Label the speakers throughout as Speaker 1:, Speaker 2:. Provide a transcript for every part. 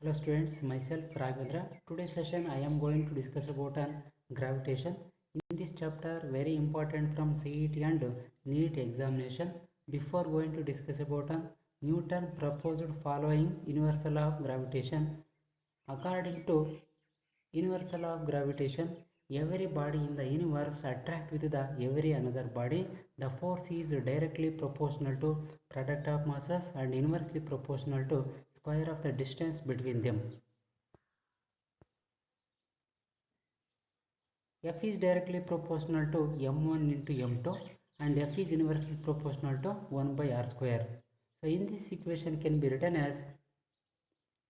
Speaker 1: Hello students, myself Raghavendra. Today's session I am going to discuss about gravitation. In this chapter, very important from CET and NEET examination. Before going to discuss about Newton proposed following universal of gravitation. According to universal of gravitation, every body in the universe attract with the every another body. The force is directly proportional to product of masses and inversely proportional to square of the distance between them. F is directly proportional to m1 into m2 and F is inversely proportional to 1 by r square. So in this equation can be written as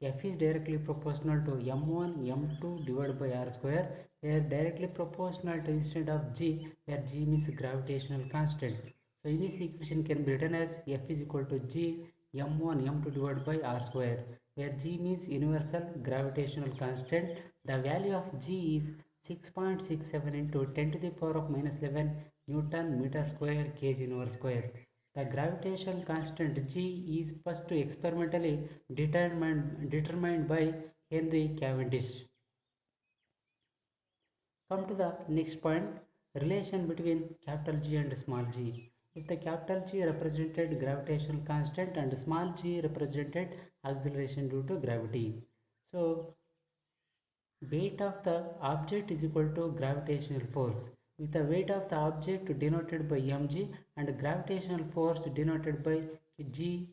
Speaker 1: F is directly proportional to m1 m2 divided by r square, where directly proportional to instead of g, where g means gravitational constant. So in this equation can be written as F is equal to g m1 m2 divided by r square, where g means universal gravitational constant. The value of g is 6.67 into 10 to the power of minus 11 Newton meter square kg inverse square. The gravitational constant G is first experimentally determined by Henry Cavendish. Come to the next point, relation between capital G and small g. If the capital G represented gravitational constant and small g represented acceleration due to gravity. So weight of the object is equal to gravitational force, with the weight of the object denoted by mg and gravitational force denoted by g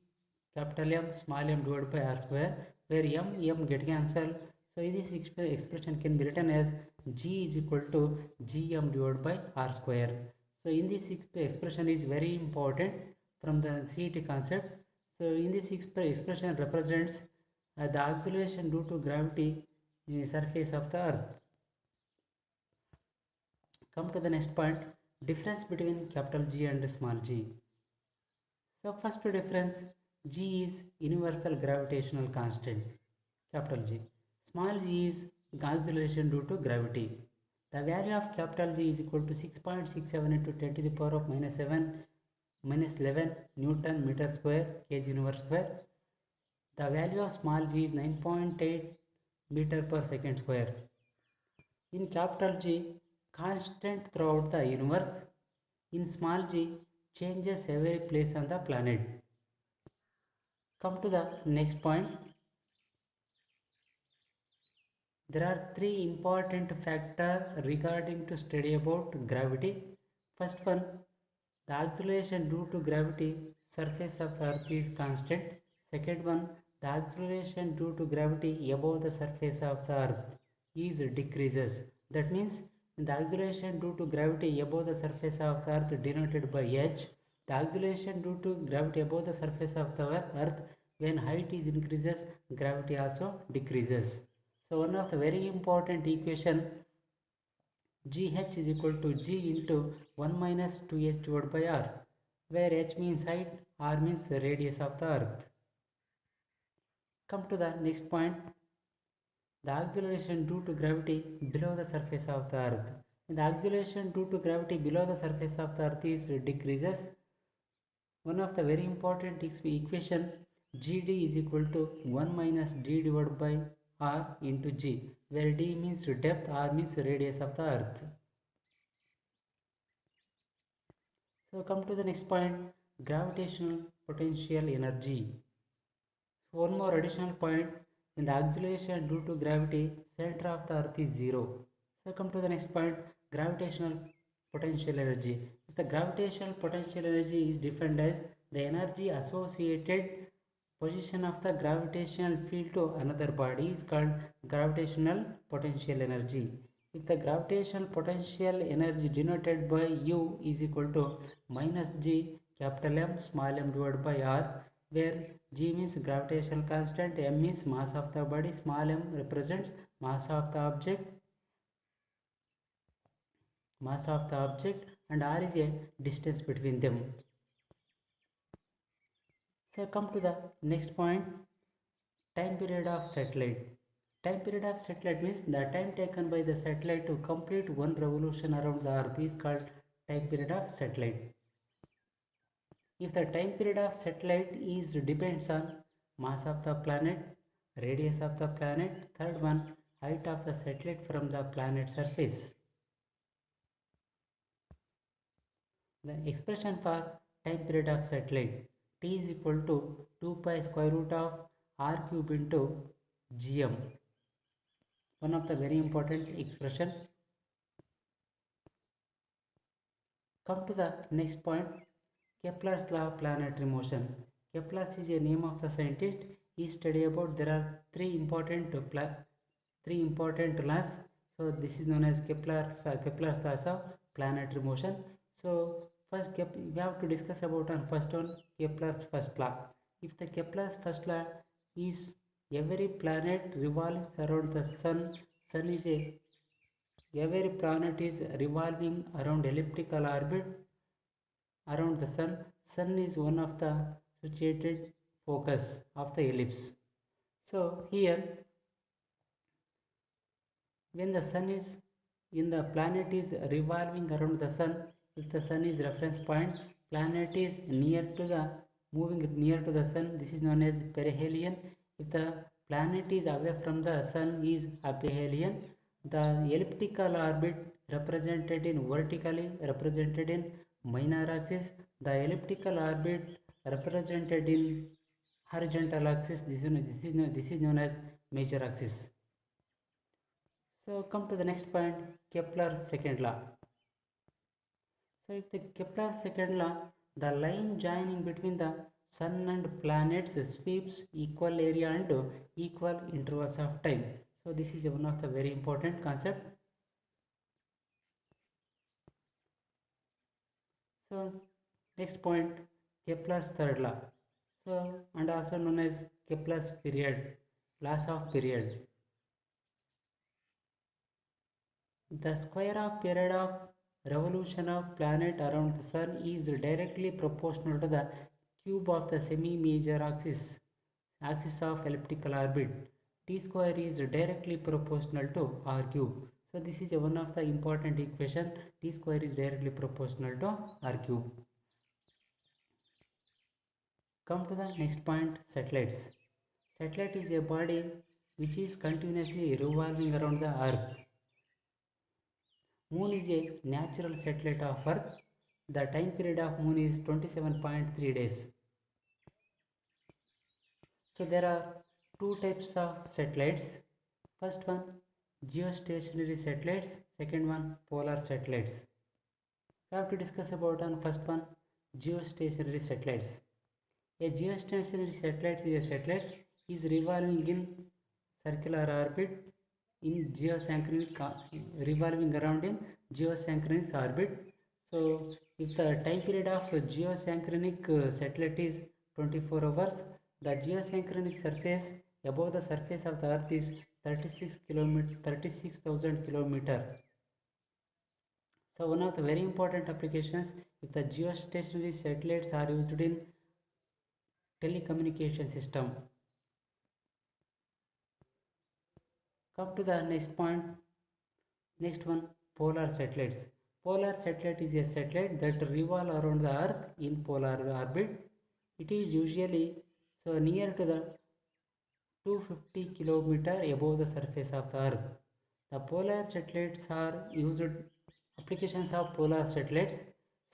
Speaker 1: capital M small m divided by r square, where m get cancelled. So this expression can be written as g is equal to gm divided by r square. So in this expression is very important from the CET concept. So in this expression represents the acceleration due to gravity in the surface of the earth. Come to the next point, difference between capital G and small g. So first difference, G is universal gravitational constant, capital G. Small g is acceleration due to gravity. The value of capital G is equal to 6.67 into 10 to the power of minus 11 Newton meter square kg inverse square. The value of small g is 9.8 meter per second square. In capital G, constant throughout the universe. In small g, changes every place on the planet. Come to the next point. There are three important factors regarding to study about gravity. First one, the acceleration due to gravity surface of earth is constant. Second one, the acceleration due to gravity above the surface of the earth is decreases. That means the acceleration due to gravity above the surface of the earth denoted by h. The acceleration due to gravity above the surface of the earth, when height is increases, gravity also decreases. So one of the very important equation, gh is equal to g into 1 minus 2h divided by r, where h means height, r means radius of the earth. Come to the next point, the acceleration due to gravity below the surface of the earth. The acceleration due to gravity below the surface of the earth is decreases. One of the very important equation, gd is equal to 1 minus d divided by r into g, where d means depth, r means radius of the earth. So come to the next point, gravitational potential energy. So one more additional point, in the acceleration due to gravity, center of the earth is 0. So come to the next point, gravitational potential energy. If the gravitational potential energy is defined as the energy associated position of the gravitational field to another body is called gravitational potential energy. If the gravitational potential energy denoted by U is equal to minus G capital M small m divided by R, where G means gravitational constant, M means mass of the body, small m represents mass of the object and R is a distance between them. So come to the next point, time period of satellite. Time period of satellite means the time taken by the satellite to complete one revolution around the earth is called time period of satellite. If the time period of satellite is depends on mass of the planet, radius of the planet. Third one, height of the satellite from the planet surface. The expression for time period of satellite, T is equal to 2 pi square root of r cube into gm. One of the very important expression. Come to the next point, Kepler's law of planetary motion. Kepler is a name of the scientist. He studied about there are three important laws. So this is known as Kepler's laws of planetary motion. So first we have to discuss about on first one, Kepler's first law. If the Kepler's first law is every planet revolves around the sun, every planet is revolving around elliptical orbit around the sun. Sun is one of the situated focus of the ellipse. So here, when the sun is in the planet is revolving around the sun, if the sun is reference point, planet is near to the moving near to the sun, this is known as perihelion. If the planet is away from the sun is aphelion. The elliptical orbit represented in vertically represented in minor axis, the elliptical orbit represented in horizontal axis, this is known as major axis. So come to the next point, Kepler's second law. So if the Kepler's second law, the line joining between the sun and planets sweeps equal area and equal intervals of time. So this is one of the very important concept. So next point, Kepler's third law. So and also known as Kepler's period, laws of period. The square of period of revolution of planet around the sun is directly proportional to the cube of the semi-major axis of elliptical orbit. T square is directly proportional to r cube. So this is one of the important equation. T square is directly proportional to r cube. Come to the next point, satellites. Satellite is a body which is continuously revolving around the earth. Moon is a natural satellite of Earth. The time period of Moon is 27.3 days. So there are two types of satellites. First one, geostationary satellites. Second one, polar satellites. We have to discuss about on first one, geostationary satellites. A geostationary satellite is a satellite is revolving in circular orbit in geosynchronous revolving around in geosynchronous orbit. So if the time period of geosynchronic satellite is 24 hours, the geosynchronic surface above the surface of the earth is 36,000 kilometer. So one of the very important applications, if the geostationary satellites are used in telecommunication system. Come to the next point. Next one, polar satellites. Polar satellite is a satellite that revolve around the earth in polar orbit. It is usually so near to the 250 kilometer above the surface of the earth. The polar satellites are used applications of polar satellites.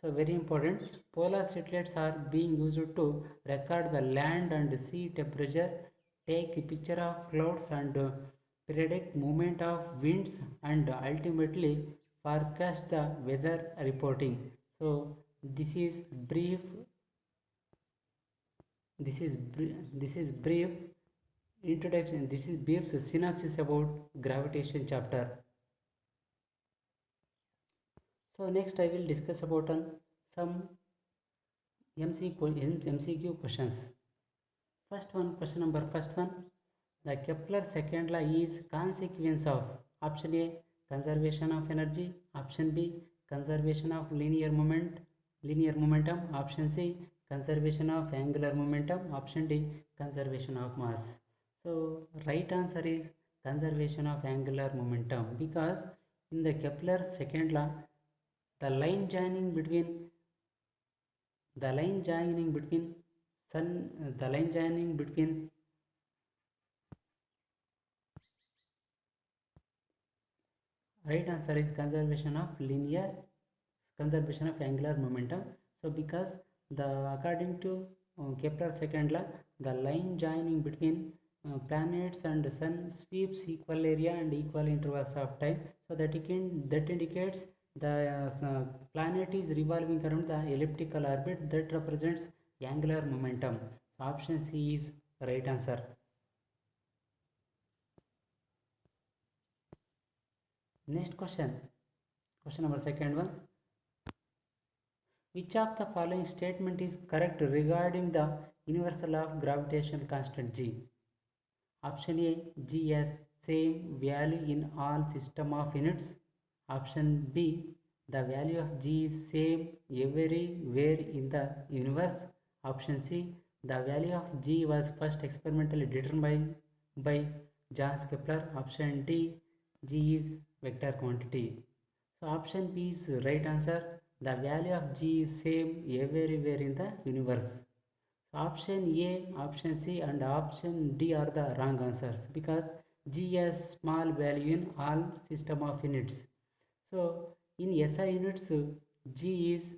Speaker 1: So very important, polar satellites are being used to record the land and sea temperature, take a picture of clouds and predict movement of winds and ultimately forecast the weather reporting. So this is brief brief introduction, this is brief synopsis about gravitation chapter. So next I will discuss about some MCQ questions. First one, first one, the Kepler second law is consequence of option A, conservation of energy, option B, conservation of linear momentum, option C, conservation of angular momentum, option D, conservation of mass. So right answer is conservation of angular momentum, because in the Kepler second law, the line joining between sun the line joining between Right answer is conservation of angular momentum. So because the according to Kepler second law, the line joining between planets and sun sweeps equal area and equal intervals of time. So that indicates the planet is revolving around the elliptical orbit that represents angular momentum. So option C is right answer. Next question number second one. Which of the following statement is correct regarding the universal law of gravitational constant G? Option A, G has same value in all system of units. Option B, the value of G is same everywhere in the universe. Option C, the value of G was first experimentally determined by Johannes Kepler. Option D, G is vector quantity. So option B is right answer. The value of G is same everywhere in the universe. So option A, option C and option D are the wrong answers because G has small value in all system of units. So in SI units, G is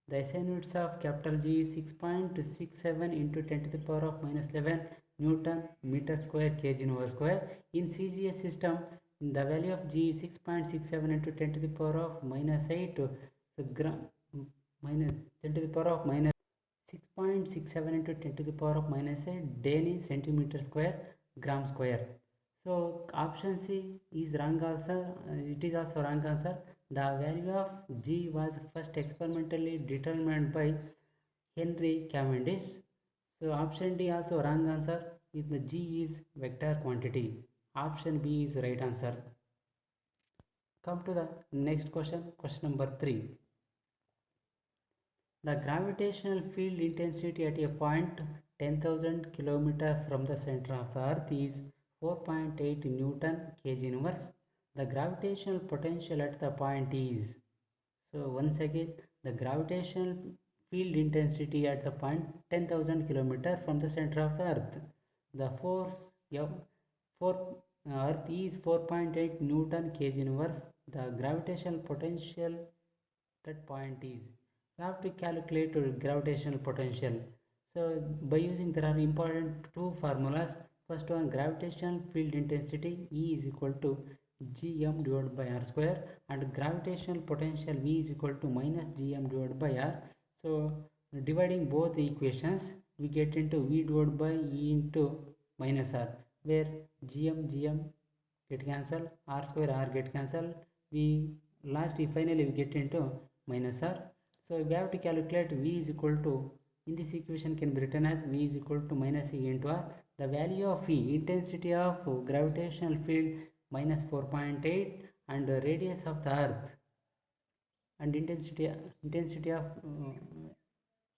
Speaker 1: the SI units of capital G is 6.67 into 10 to the power of minus 11 Newton meter square kg inverse square. In CGS system, the value of G is 6.67 into 10 to the power of minus 8 so minus 10 to the power of minus 6.67 into 10 to the power of minus 8 Dani centimeter square gram square. So option C is wrong answer. It is also wrong answer. The value of G was first experimentally determined by Henry Cavendish. So option D also wrong answer. If the G is vector quantity. Option B is right answer. Come to the next question. Question number 3. The gravitational field intensity at a point 10,000 km from the center of the earth is 4.8 Newton kg inverse. The gravitational potential at the point is, so once again, the gravitational field intensity at the point 10,000 km from the center of the earth. The force for earth is 4.8 Newton kg inverse. The gravitational potential that point is, we have to calculate gravitational potential. So by using, there are important two formulas. First one, gravitational field intensity E is equal to gm divided by r square, and gravitational potential V is equal to minus gm divided by r. So dividing both the equations, we get into V divided by E into minus r, where gm get cancelled, r square r get cancelled, we finally we get into minus r. So we have to calculate V is equal to, in this equation can be written as V is equal to minus E into r. The value of V, intensity of gravitational field minus 4.8, and the radius of the earth, and intensity of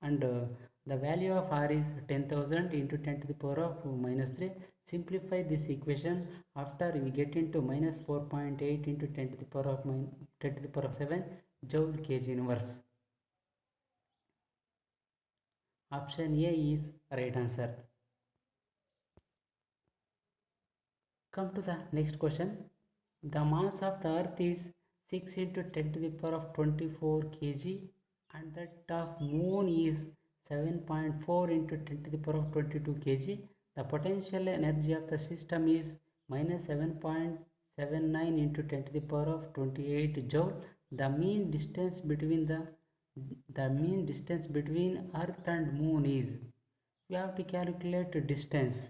Speaker 1: and the value of r is 10,000 into 10 to the power of minus 3. Simplify this equation. After we get into minus 4.8 into 10 to the power of 10 to the power of 7 joule kg inverse. Option A is right answer. Come to the next question. The mass of the earth is 6 into 10 to the power of 24 kg, and that of moon is 7.4 into 10 to the power of 22 kg. The potential energy of the system is minus 7.79 into 10 to the power of 28 joule. The mean distance between earth and moon is, we have to calculate distance.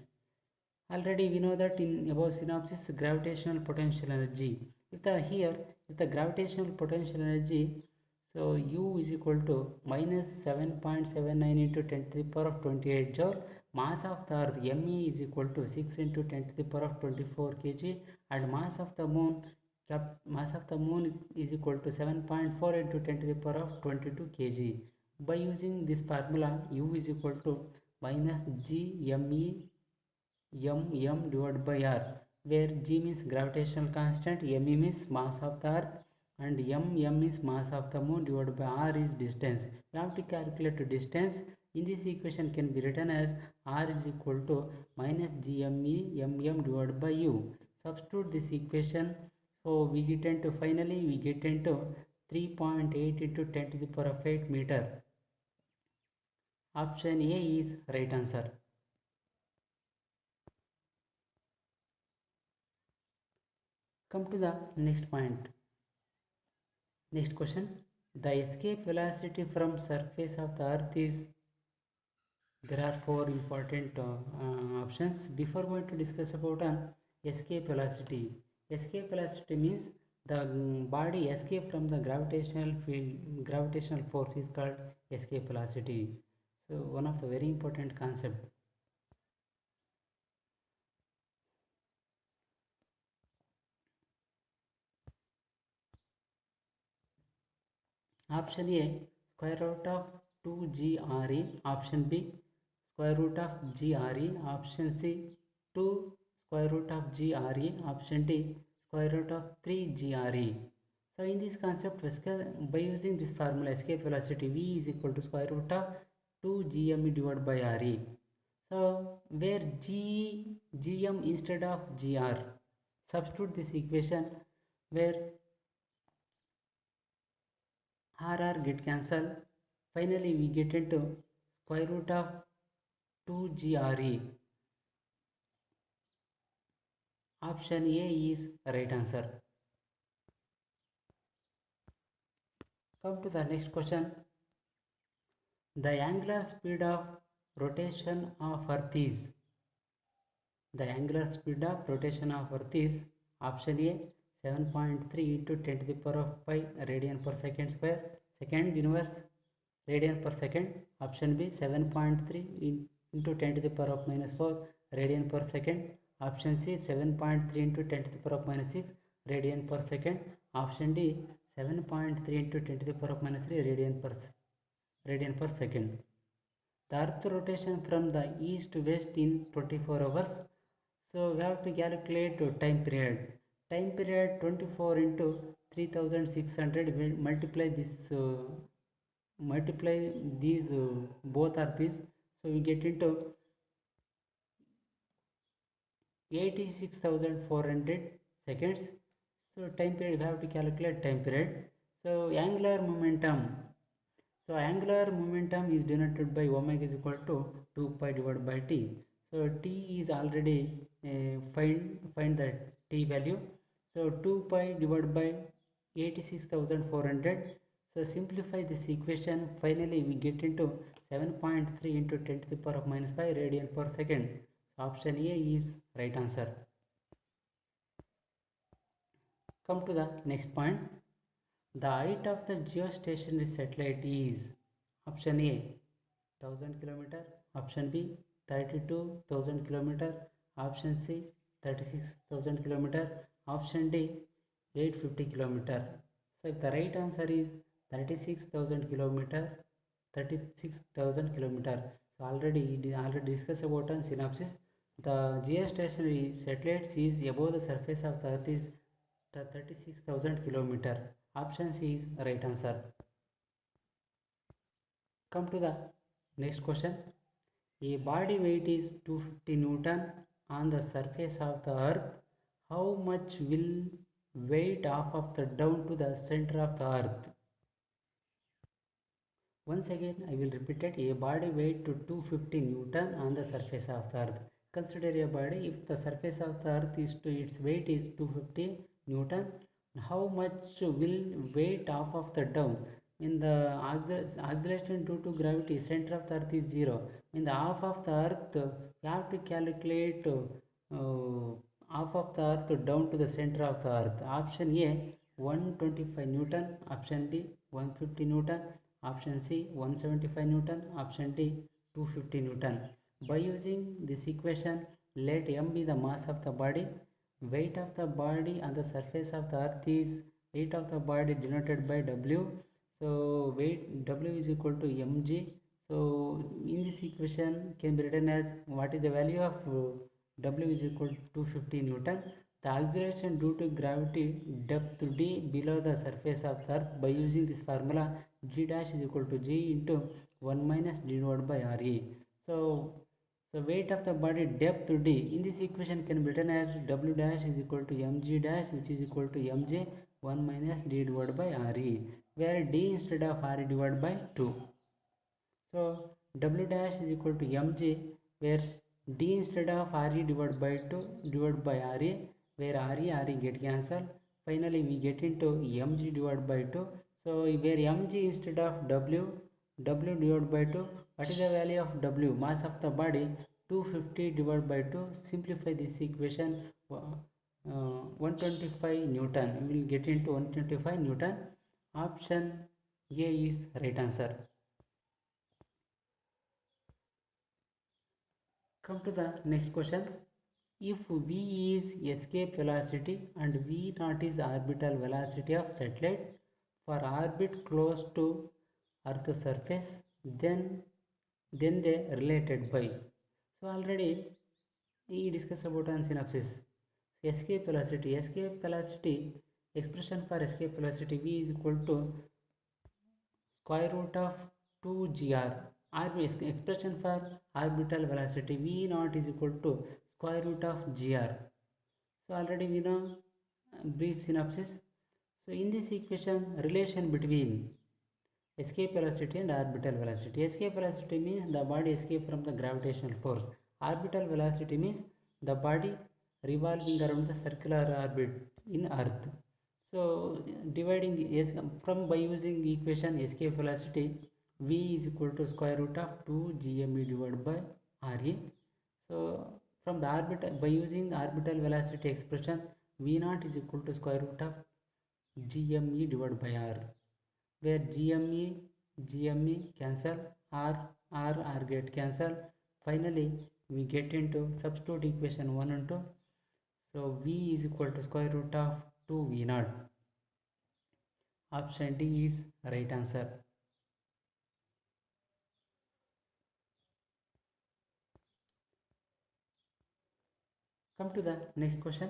Speaker 1: Already we know that in above synopsis, gravitational potential energy. If the gravitational potential energy, so U is equal to minus 7.79 into 10 to the power of 28 joule. Mass of the earth ME is equal to 6 into 10 to the power of 24 kg, and mass of the moon is equal to 7.4 into 10 to the power of 22 kg. By using this formula, U is equal to minus GME m divided by r, where g means gravitational constant, m means mass of the earth, and m is mass of the moon divided by r is distance. We have to calculate distance. In this equation can be written as r is equal to minus gme mm divided by u. Substitute this equation So we get into, finally we get into 3.8 into 10 to the power of 8 meter. Option A is right answer. Come to the next point. Next question. The escape velocity from surface of the earth is, there are four important options. Before going to discuss about an escape velocity. Escape velocity means the body escape from the gravitational field, gravitational force is called escape velocity. So one of the very important concept. Option A, square root of 2 GRE. Option B, square root of GRE. Option C, 2 square root of GRE. Option D, square root of 3 GRE. So in this concept, by using this formula, escape velocity V is equal to square root of 2 GME divided by RE. So where GM instead of GR, substitute this equation where RR get cancelled. Finally, we get into square root of 2 GRE. Option A is right answer. Come to the next question. The angular speed of rotation of Earth is. The angular speed of rotation of Earth is, option A, 7.3 into 10 to the power of 5 radian per second square. Second universe radian per second. Option B, 7.3 into 10 to the power of minus 4 radian per second. Option C, 7.3 into 10 to the power of minus 6 radian per second. Option D, 7.3 into 10 to the power of minus 3 radian per second. The earth rotation from the east to west in 24 hours. So we have to calculate time period. Time period 24 into 3600. We multiply this multiply these both are these, so we get into 86,400 seconds. So time period, we have to calculate time period. So angular momentum, is denoted by omega is equal to 2 pi divided by t. So t is already find the t value. So 2 pi divided by 86,400. So simplify this equation. Finally, we get into 7.3 into 10 to the power of minus 5 radian per second. So option A is right answer. Come to the next point. The height of the geostationary satellite is, option A, 1000 km. Option B, 32,000 km. Option C, 36,000 km. Option D, 850 km. So if the right answer is 36,000 km, 36,000 km. So already discussed about on synopsis. The geostationary satellites is above the surface of the earth is 36,000 km. Option C is right answer. Come to the next question. A body weight is 250 Newton on the surface of the earth. How much will weight off of the down to the center of the earth? Once again, I will repeat it. A body weight to 250 Newton on the surface of the earth. Consider a body, if the surface of the earth is its weight is 250 Newton, how much will weight off of the down? In the acceleration due to gravity, center of the earth is 0. In the half of the earth, you have to calculate half of the earth down to the center of the earth. Option A, 125 Newton. Option B, 150 Newton. Option C, 175 Newton. Option D, 250 Newton. By using this equation, let m be the mass of the body. Weight of the body on the surface of the earth is weight of the body denoted by W. So weight W is equal to mg. So in this equation can be written as, what is the value of W is equal to 250 Newton. The acceleration due to gravity depth d below the surface of the earth, by using this formula, g dash is equal to g into 1 minus d divided by re. So So weight of the body depth d in this equation can be written as w dash is equal to mg dash, which is equal to mj 1 minus d divided by re, where d instead of re divided by 2. So w dash is equal to mj, where d instead of re divided by 2 divided by re, where re get cancelled. Finally we get into mg divided by 2. So where mg instead of w divided by 2, what is the value of w? Mass of the body 250 divided by 2. Simplify this equation, 125 Newton. We will get into 125 Newton. Option A is right answer. Come to the next question. If v is escape velocity and v naught is orbital velocity of satellite for orbit close to earth surface, then they related by. So already we discussed about on synopsis. Escape velocity expression for escape velocity v is equal to square root of 2gr. Expression for orbital velocity v naught is equal to square root of gr. So already we know brief synopsis. So in this equation, relation between escape velocity and orbital velocity. Escape velocity means the body escape from the gravitational force. Orbital velocity means the body revolving around the circular orbit in earth. So dividing from by using equation escape velocity, v is equal to square root of 2 gme divided by re. So from the orbital, by using orbital velocity expression, v naught is equal to square root of gme divided by r, where gme cancel, r get cancel. Finally we get into substitute equation 1 and 2. So v is equal to square root of 2 v naught. Option D is right answer. Come to the next question.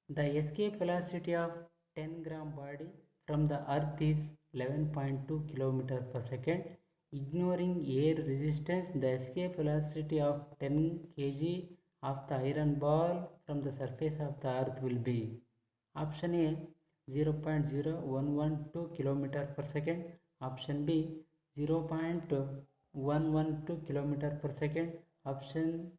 Speaker 1: The escape velocity of 10 gram body from the earth is 11.2 km per second. Ignoring air resistance, the escape velocity of 10 kg of the iron ball from the surface of the earth will be. Option A 0.0112 km per second. Option B 0.112 km per second. Option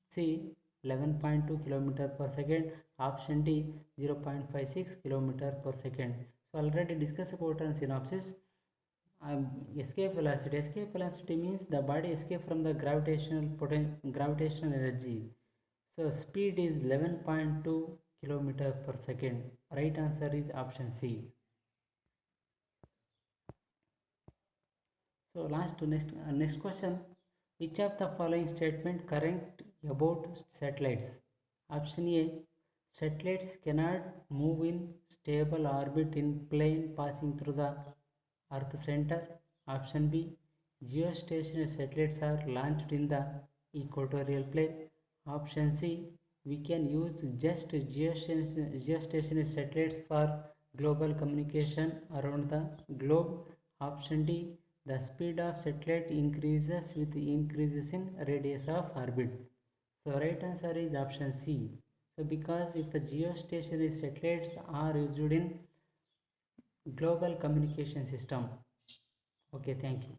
Speaker 1: C 11.2 km per second. Option D 0.56 km per second. So already discussed about on synopsis. Escape velocity means the body escape from the gravitational energy. So speed is 11.2 km per second. Right answer is option C. So next question. Which of the following statement correct about satellites? Option A. Satellites cannot move in stable orbit in plane passing through the Earth center. Option B. Geostationary satellites are launched in the equatorial plane. Option C. We can use just geostationary satellites for global communication around the globe. Option D. The speed of satellite increases with increases in radius of orbit. So right answer is option C. So because if the geostationary satellites are used in global communication system. Okay, thank you.